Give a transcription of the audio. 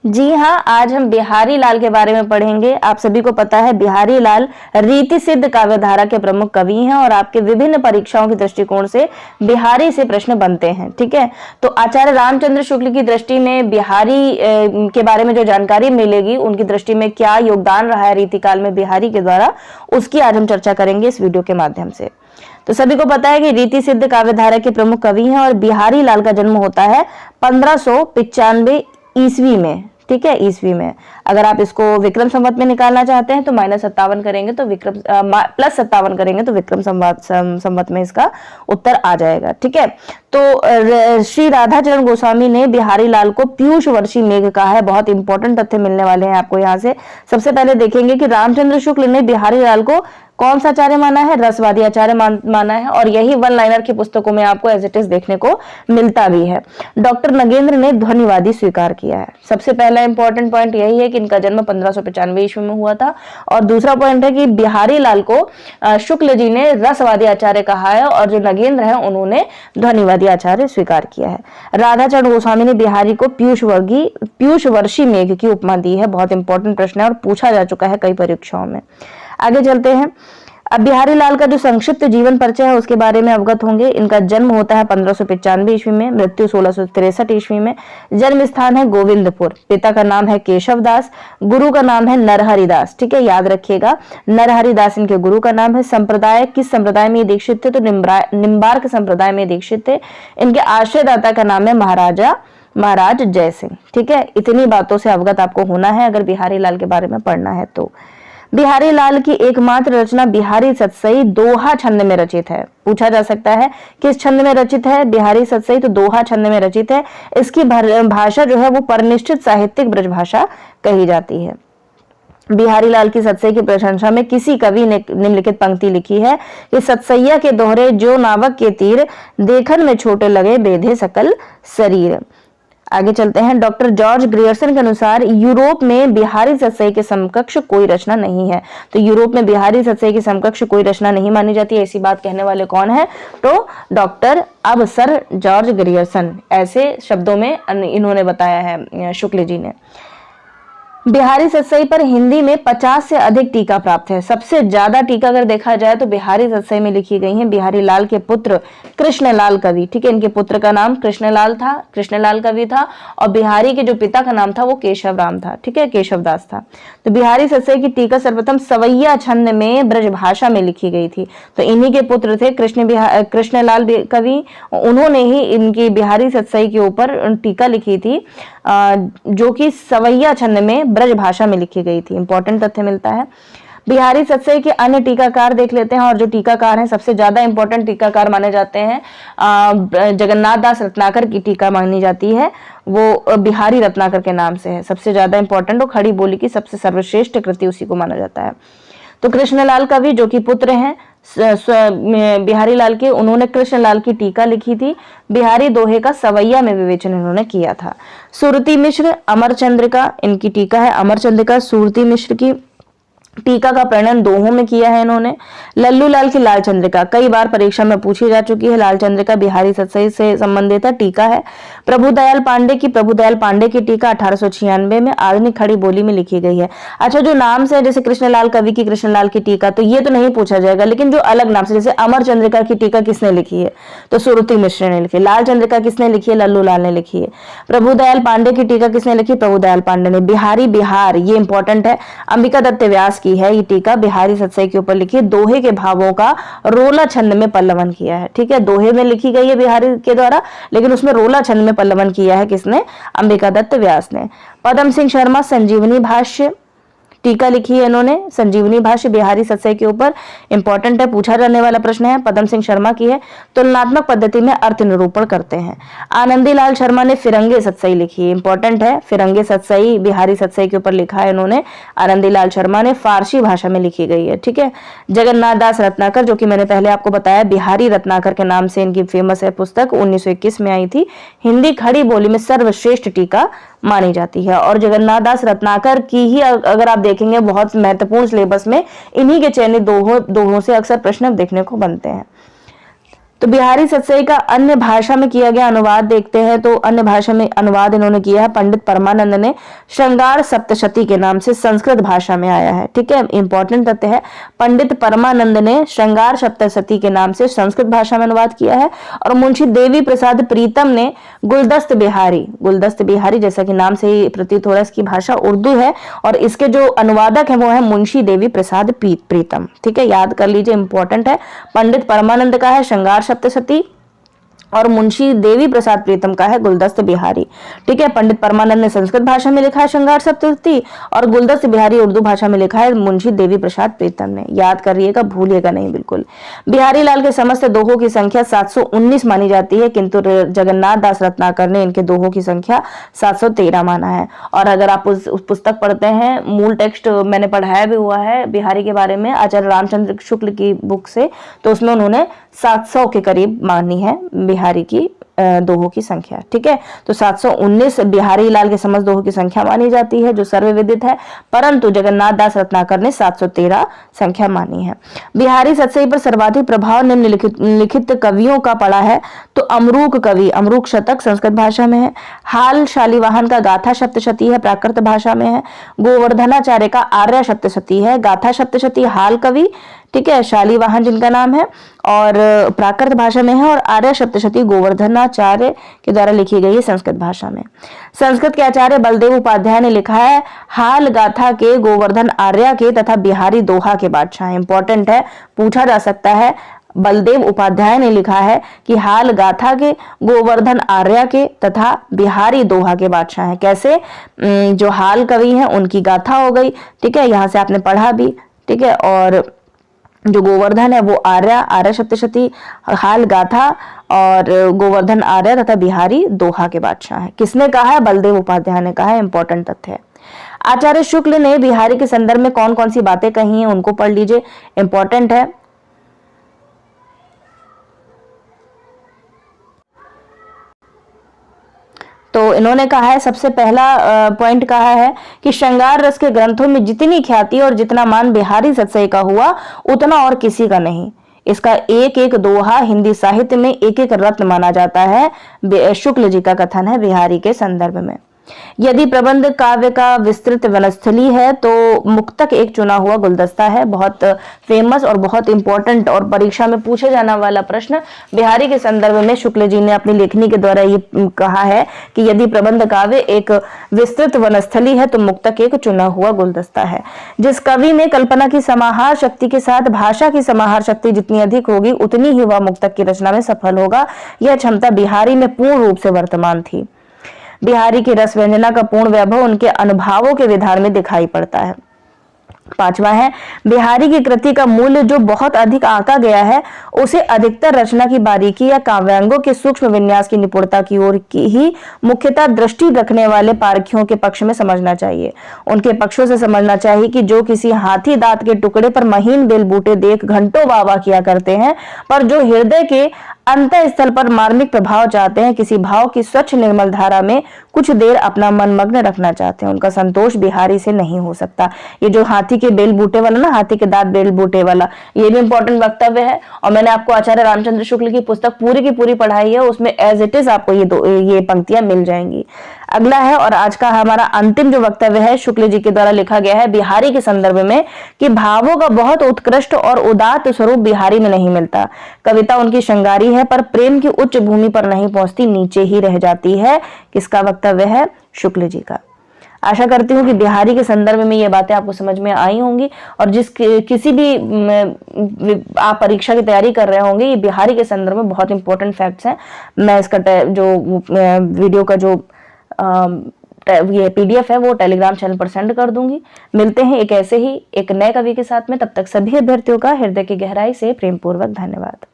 जी हाँ, आज हम बिहारी लाल के बारे में पढ़ेंगे। आप सभी को पता है बिहारी लाल रीति सिद्ध काव्यधारा के प्रमुख कवि हैं और आपके विभिन्न परीक्षाओं के दृष्टिकोण से बिहारी से प्रश्न बनते हैं। ठीक है, तो आचार्य रामचंद्र शुक्ल की दृष्टि में बिहारी के बारे में जो जानकारी मिलेगी, उनकी दृष्टि में क्या योगदान रहा है रीतिकाल में बिहारी के द्वारा, उसकी आज हम चर्चा करेंगे इस वीडियो के माध्यम से। तो सभी को पता है कि रीति सिद्ध काव्यधारा के प्रमुख कवि हैं और बिहारी लाल का जन्म होता है 1595 ईस्वी में। ठीक है, ईस्वी में। अगर आप इसको विक्रम संवत में निकालना चाहते हैं तो -57 करेंगे तो विक्रम +57 करेंगे तो विक्रम संवत में इसका उत्तर आ जाएगा। ठीक है, तो श्री राधाचरण गोस्वामी ने बिहारी लाल को पीयूष वर्षी मेघ कहा है। बहुत इंपॉर्टेंट तथ्य मिलने वाले हैं आपको यहाँ से। सबसे पहले देखेंगे कि रामचंद्र शुक्ल ने बिहारी लाल को कौन सा आचार्य माना है? रसवादी आचार्य माना है, और यही वन लाइनर की पुस्तकों में आपको एज इट इज देखने को मिलता भी है। डॉक्टर नगेंद्र ने ध्वनिवादी स्वीकार किया है। सबसे पहला इंपॉर्टेंट पॉइंट यही है कि इनका जन्म 1595 ईस्वी में हुआ था, और दूसरा पॉइंट है कि बिहारी लाल को शुक्ल जी ने रसवादी आचार्य कहा है और जो नगेंद्र है उन्होंने ध्वनिवादी आचार्य स्वीकार किया है। राधाचरण गोस्वामी ने बिहारी को पीयूष वर्षी मेघ की उपमा दी है। बहुत इंपॉर्टेंट प्रश्न है और पूछा जा चुका है कई परीक्षाओं में। आगे चलते हैं। अब बिहारी लाल का जो संक्षिप्त जीवन परिचय है उसके बारे में अवगत होंगे। इनका जन्म होता है 1595 ईस्वी में, मृत्यु 1663 ईस्वी में। जन्म स्थान है गोविंदपुर। पिता का नाम है केशव दास, गुरु का नाम है नरहरि दास। ठीक है, याद रखिएगा, नरहरि दास इनके गुरु का नाम है। संप्रदाय, किस संप्रदाय में दीक्षित थे? तो निम्बार्क संप्रदाय में दीक्षित थे। इनके आश्रयदाता का नाम है महाराज जय सिंह। ठीक है, इतनी बातों से अवगत आपको होना है अगर बिहारी लाल के बारे में पढ़ना है तो। बिहारी लाल की एकमात्र रचना बिहारी सतसई दोहा छंद में रचित है। पूछा जा सकता है किस छंद में रचित है बिहारी सतसई? तो दोहा छंद में रचित है। इसकी भाषा जो है वो परिनिष्ठित साहित्यिक ब्रज भाषा कही जाती है। बिहारी लाल की सतसई की प्रशंसा में किसी कवि ने निम्नलिखित पंक्ति लिखी है कि सतसैया के दोहरे जो नावक के तीर, देखन में छोटे लगे बेधे सकल शरीर। आगे चलते हैं। डॉक्टर जॉर्ज ग्रियर्सन के अनुसार यूरोप में बिहारी सतसई के समकक्ष कोई रचना नहीं है। तो यूरोप में बिहारी सतसई के समकक्ष कोई रचना नहीं मानी जाती। ऐसी बात कहने वाले कौन है? तो डॉक्टर सर जॉर्ज ग्रियर्सन, ऐसे शब्दों में इन्होंने बताया है शुक्ल जी ने। बिहारी सतसई पर हिंदी में 50 से अधिक टीका प्राप्त है। सबसे ज्यादा टीका अगर देखा जाए तो बिहारी सतसई में लिखी गई है। बिहारी लाल के पुत्र कृष्णलाल कवि, ठीक है, इनके पुत्र का नाम कृष्णलाल था, कृष्णलाल कवि था, और बिहारी के जो पिता का नाम था वो केशव राम था। ठीक है, केशव दास था। तो बिहारी सतसई की टीका सर्वप्रथम सवैया छंद में ब्रज भाषा में लिखी गई थी। तो इन्हीं के पुत्र थे कृष्णलाल कवि। उन्होंने ही इनकी बिहारी सतसई के ऊपर टीका लिखी थी जो कि सवैया छंद में ब्रज भाषा में लिखी गई थी। इंपॉर्टेंट तथ्य मिलता है। बिहारी सतसई के अन्य टीकाकार देख लेते हैं, और जो टीकाकार हैं सबसे ज्यादा इंपॉर्टेंट टीकाकार माने जाते हैं जगन्नाथ दास रत्नाकर की टीका मानी जाती है, वो बिहारी रत्नाकर के नाम से है। सबसे ज्यादा इंपॉर्टेंट, वो खड़ी बोली की सबसे सर्वश्रेष्ठ कृति उसी को माना जाता है। तो कृष्णलाल कवि जो कि पुत्र हैं बिहारी लाल के, उन्होंने कृष्णलाल की टीका लिखी थी। बिहारी दोहे का सवैया में विवेचन इन्होंने किया था। सुरती मिश्र अमरचंद्रिका इनकी टीका है। अमरचंद्रिका सुरती मिश्र की टीका का प्रणयन दोहों में किया है इन्होंने। लल्लू लाल की लाल चंद्रिका कई बार परीक्षा में पूछी जा चुकी है। लाल चंद्रिका बिहारी सतसई से संबंधित टीका है। प्रभुदयाल पांडे की टीका 1896 में आधुनिक खड़ी बोली में लिखी गई है। अच्छा, जो नाम से जैसे कृष्णलाल कवि की कृष्णलाल की टीका, तो ये तो नहीं पूछा जाएगा, लेकिन जो अलग नाम से जैसे अमर चंद्रिका की टीका किसने लिखी है? तो सुरती मिश्र ने लिखी। लाल चंद्रिका किसने लिखी है? लल्लू लाल ने लिखी है। प्रभुदयाल पांडे की टीका किसने लिखी? प्रभुदयाल पांडे ने। बिहारी बिहार, ये इंपॉर्टेंट है, अंबिका दत्त व्यास की है ये टीका, बिहारी सतसई के ऊपर लिखी है। दोहे के भावों का रोला छंद में पल्लवन किया है। ठीक है, दोहे में लिखी गई है बिहारी के द्वारा, लेकिन उसमें रोला छंद में पल्लवन किया है किसने? अंबिका दत्त व्यास ने। पदम सिंह शर्मा संजीवनी भाष्य टीका लिखी है इन्होंने। संजीवनी भाष्य बिहारी सतसई के ऊपर इंपॉर्टेंट है, पूछा जाने वाला प्रश्न है, पदम सिंह शर्मा की है। तुलनात्मक पद्धति में अर्थ निरूपण करते हैं। आनंदी लाल शर्मा ने फिरंगे सतसई लिखी है। इंपॉर्टेंट है, फिरंगे सतसई बिहारी सतसई के ऊपर लिखा है इन्होंने, आनंदी लाल शर्मा ने। फारसी भाषा में लिखी गई है। ठीक है, जगन्नाथ दास रत्नाकर, जो कि मैंने पहले आपको बताया बिहारी रत्नाकर के नाम से इनकी फेमस है पुस्तक, 1921 में आई थी। हिंदी खड़ी बोली में सर्वश्रेष्ठ टीका मानी जाती है। और जगन्नाथ दास रत्नाकर की ही अगर आप देखेंगे बहुत महत्वपूर्ण सिलेबस में इन्हीं के चयनित दोहों से अक्सर प्रश्न देखने को बनते हैं। तो बिहारी सतसई का अन्य भाषा में किया गया अनुवाद देखते हैं। तो अन्य भाषा में अनुवाद इन्होंने किया है पंडित परमानंद ने, श्रृंगार सप्तशती के नाम से संस्कृत भाषा में आया है। ठीक है, इंपॉर्टेंट तथ्य है, पंडित परमानंद ने श्रृंगार सप्तशती के नाम से संस्कृत भाषा में अनुवाद किया है। और मुंशी देवी प्रसाद प्रीतम ने गुलदस्त बिहारी जैसा कि नाम से ही प्रतीत हो रहा है इसकी भाषा उर्दू है, और इसके जो अनुवादक है वो है मुंशी देवी प्रसाद प्रीतम। ठीक है, याद कर लीजिए, इंपॉर्टेंट है। पंडित परमानंद का है श्रृंगार सप्तशती और मुंशी देवी प्रसाद प्रीतम का है गुलदस्त बिहारी। ठीक है, पंडित परमानंद ने संस्कृत भाषा में लिखा है श्रृंगार सप्तशती और गुलदस्त बिहारी उर्दू भाषा में लिखा है मुंशी देवी प्रसाद प्रीतम ने। याद करिएगा, भूलिएगा नहीं बिल्कुल। बिहारी लाल के समस्त दोहों की संख्या 719 मानी जाती है, किंतु जगन्नाथ दास रत्नाकर ने इनके दोहों की संख्या 713 माना है। और अगर आप उस पुस्तक पढ़ते हैं, मूल टेक्स्ट मैंने पढ़ाया भी हुआ है बिहारी के बारे में आचार्य रामचंद्र शुक्ल की बुक से, तो उसमें उन्होंने 700 के करीब मानी है बिहारी की दोहों की संख्या। ठीक है, तो 719 बिहारी लाल के समस्त दोहों की संख्या मानी जाती है जो सर्वविदित है, परंतु जगन्नाथ दास रत्नाकर ने 713 संख्या मानी है। बिहारी सतसई पर सर्वाधिक प्रभाव निम्नलिखित कवियों का पड़ा है। तो अमरूक कवि, अमरूक शतक संस्कृत भाषा में है। हाल शालिवाहन का गाथा सप्तशती है, प्राकृत भाषा में है। गोवर्धनाचार्य का आर्य सप्तशती है, गाथा सप्तशती हाल कवि, ठीक है, शालिवाहन जिनका नाम है, और प्राकृत भाषा में है। और आर्य सप्तशती गोवर्धनाचार्य के द्वारा लिखी गई है संस्कृत भाषा में। संस्कृत के आचार्य बलदेव उपाध्याय ने लिखा है हाल गाथा के गोवर्धन आर्य के तथा बिहारी दोहा के बादशाह। इंपॉर्टेंट है, पूछा जा सकता है। बलदेव उपाध्याय ने लिखा है कि हाल गाथा के गोवर्धन आर्य के तथा बिहारी दोहा के बादशाह हैं। कैसे? जो हाल कवि हैं उनकी गाथा हो गई, ठीक है, यहां से आपने पढ़ा भी, ठीक है, और जो गोवर्धन है वो आर्य सप्तशती हाल गाथा और गोवर्धन आर्य तथा बिहारी दोहा के बादशाह है। किसने कहा है? बलदेव उपाध्याय ने कहा है। इंपॉर्टेंट तथ्य है। आचार्य शुक्ल ने बिहारी के संदर्भ में कौन कौन सी बातें कही हैं उनको पढ़ लीजिए, इंपॉर्टेंट है। तो इन्होंने कहा है, सबसे पहला पॉइंट कहा है कि श्रृंगार रस के ग्रंथों में जितनी ख्याति और जितना मान बिहारी सतसई का हुआ उतना और किसी का नहीं। इसका एक एक दोहा हिंदी साहित्य में एक एक रत्न माना जाता है। शुक्ल जी का कथन है बिहारी के संदर्भ में। यदि प्रबंध काव्य का विस्तृत वनस्थली है तो मुक्तक एक चुना हुआ गुलदस्ता है। बहुत फेमस और बहुत इंपॉर्टेंट और परीक्षा में पूछे जाने वाला प्रश्न बिहारी के संदर्भ में शुक्ल जी ने अपनी लेखनी के द्वारा ये कहा है कि यदि प्रबंध काव्य एक विस्तृत वनस्थली है तो मुक्तक एक चुना हुआ गुलदस्ता है। जिस कवि में कल्पना की समाहार शक्ति के साथ भाषा की समाहार शक्ति जितनी अधिक होगी उतनी ही वह मुक्तक की रचना में सफल होगा। यह क्षमता बिहारी में पूर्ण रूप से वर्तमान थी। बिहारी की रस व्यंजना का पूर्ण वैभव उनके अनुभावों के विधान में दिखाई पड़ता है। पांचवा है, बिहारी की कृति का मूल्य जो बहुत अधिक आंका गया है उसे अधिकतर रचना की बारीकी या काव्यांगों के सूक्ष्म विन्यास की निपुणता की ओर की ही मुख्यतः दृष्टि रखने वाले पारखियों के पक्ष में समझना चाहिए। उनके पक्षों से समझना चाहिए कि जो किसी हाथी दांत के टुकड़े पर महीन बेल बूटे देख घंटों वाह किया करते हैं, पर जो हृदय के अंत स्थल पर मार्मिक प्रभाव चाहते हैं, किसी भाव की स्वच्छ निर्मल धारा में कुछ देर अपना मन मग्न रखना चाहते हैं, उनका संतोष बिहारी से नहीं हो सकता। ये जो हाथी के बेल बूटे वाला ना, हाथी के दांत बेल बूटे वाला, ये भी इंपॉर्टेंट वक्तव्य है। और मैंने आपको आचार्य रामचंद्र शुक्ल की पुस्तक पूरी की पूरी पढ़ाई है, उसमें एज इट इज आपको ये पंक्तियां मिल जाएंगी। अगला है और आज का हमारा अंतिम जो वक्तव्य है शुक्ल जी के द्वारा लिखा गया है बिहारी के संदर्भ में कि भावों का बहुत उत्कृष्ट और उदात्त स्वरूप बिहारी में नहीं मिलता। कविता उनकी श्रृंगारी है पर प्रेम की उच्च भूमि पर नहीं पहुंचती, नीचे ही रह जाती है। किसका वक्तव्य है? शुक्ल जी का। आशा करती हूँ कि बिहारी के संदर्भ में ये बातें आपको समझ में आई होंगी और किसी भी आप परीक्षा की तैयारी कर रहे होंगे, ये बिहारी के संदर्भ में बहुत इंपॉर्टेंट फैक्ट्स हैं। मैं इसका जो वीडियो का जो ये PDF है वो टेलीग्राम चैनल पर सेंड कर दूंगी। मिलते हैं एक ऐसे ही एक नए कवि के साथ में, तब तक सभी अभ्यर्थियों का हृदय की गहराई से प्रेम पूर्वक धन्यवाद।